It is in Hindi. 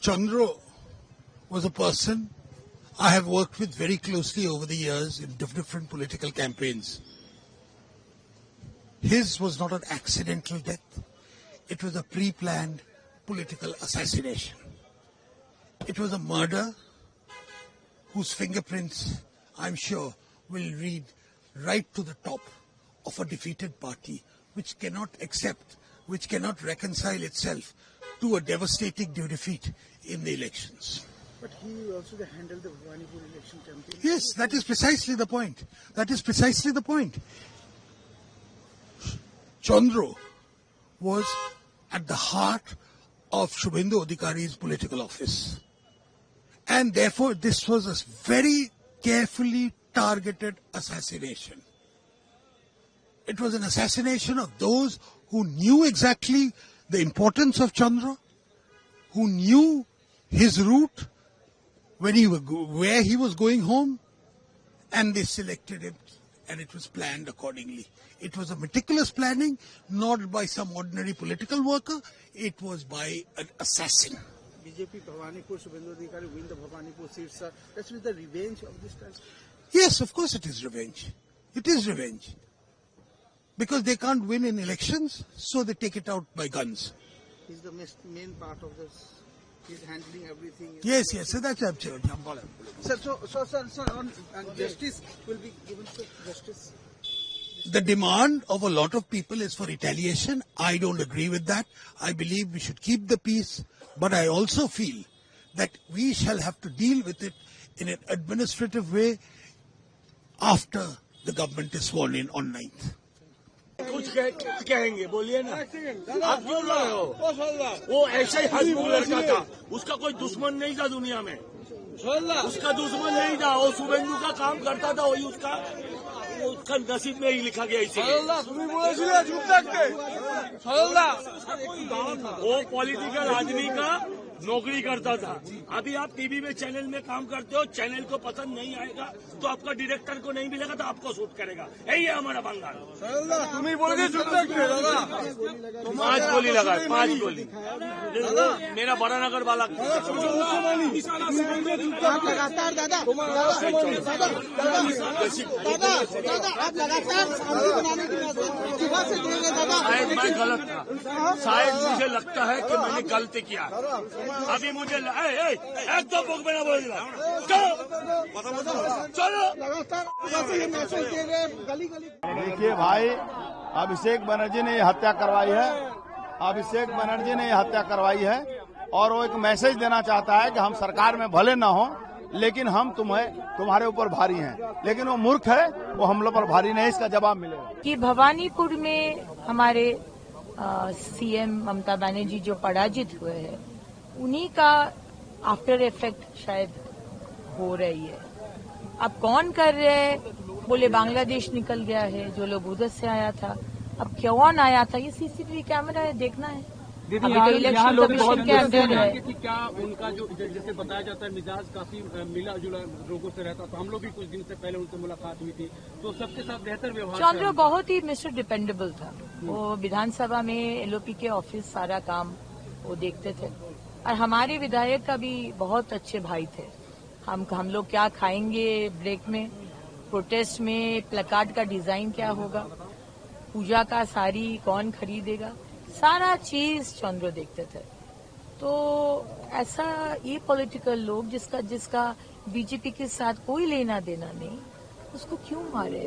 Chandra was a person I have worked with very closely over the years in different political campaigns. His was not an accidental death. It was a pre-planned political assassination. It was a murder whose fingerprints, I'm sure, will read right to the top of a defeated party which cannot accept, which cannot reconcile itself to a devastating defeat in the elections. But he also handled the Bhawanipur election campaign. Yes, that is precisely the point. That is precisely the point. Chandra was at the heart of Shubhendu Adhikari's political office. And therefore, this was a very carefully targeted assassination. It was an assassination of those who knew exactly the importance of Chandra, who knew his route, where he was going home, and they selected him, and it was planned accordingly. It was a meticulous planning, not by some ordinary political worker, it was by an assassin. BJP Bhawanipur, Shubhendu Adhikari win the Bhawanipur seat, sir. That's with the revenge of this time? Yes, of course it is revenge. It is revenge. Because they can't win in elections, so they take it out by guns. He's the main part of this. He's handling everything. Yes, so that's absolutely. Sir, sir, on justice will be given to justice. The demand of a lot of people is for retaliation. I don't agree with that. I believe we should keep the peace. But I also feel that we shall have to deal with it in an administrative way after the government is sworn in on 9th. कुछ कहेंगे बोलिए ना, आप क्यों रहे हो? वो ऐसे ही हंसमुख लड़का था, उसका कोई दुश्मन नहीं था दुनिया में, उसका दुश्मन नहीं था, वो शुभेंदु का काम करता था, वही उसका नसीब में ही लिखा गया इसे। वो पॉलिटिकल आदमी का नौकरी करता था। अभी आप टीवी में चैनल में काम करते हो, चैनल को पसंद नहीं आएगा तो आपका डायरेक्टर को नहीं मिलेगा तो आपको शूट करेगा। यही है हमारा बंगाल। तुम्हें बोल के शूट दादा 5 गोली लगा, 5 गोली मेरा बड़ानगर वाला। आप लगातार दादा आप लगातार बनाने की बात से देंगे दादा। शायद मैं गलत था, शायद मुझे लगता है कि मैंने गलती किया। अभी मुझे एक दो बुक में बोल दिया, चलो देखिए भाई, अभिषेक बनर्जी ने ये हत्या करवाई है, अभिषेक बनर्जी ने ये हत्या करवाई है और वो एक मैसेज देना चाहता है कि हम सरकार में भले न हो लेकिन हम तुम्हारे ऊपर भारी हैं, लेकिन वो मूर्ख है, वो हम लोग पर भारी नहीं, इसका जवाब मिलेगा। कि भवानीपुर में हमारे सीएम ममता बनर्जी जो पराजित हुए हैं उन्हीं का आफ्टर इफेक्ट शायद हो रही है। अब कौन कर रहे हैं? बोले बांग्लादेश निकल गया है, जो लोग उधर से आया था। अब कौन आया था? ये सीसीटीवी कैमरा है, देखना है। अभी तो इलेक्शन कमीशन के अंदर है कि क्या उनका जो जैसे बताया जाता है मिजाज काफी मिला जुला लोगों से रहता, तो हम लोग भी कुछ दिन से पहले उनसे मुलाकात हुई थी, तो सबके साथ बेहतर व्यवहार। चंद्र बहुत ही मिस्टर डिपेंडेबल था। वो विधानसभा में एलओपी के ऑफिस सारा काम वो देखते थे और हमारे विधायक का भी बहुत अच्छे भाई थे। हम लोग क्या खाएंगे ब्रेक में, प्रोटेस्ट में प्लकार्ड का डिजाइन क्या होगा, पूजा का साड़ी कौन खरीदेगा, सारा चीज चंद्र देखते थे। तो ऐसा ये पॉलिटिकल लोग जिसका बीजेपी के साथ कोई लेना देना नहीं, उसको क्यों मारे?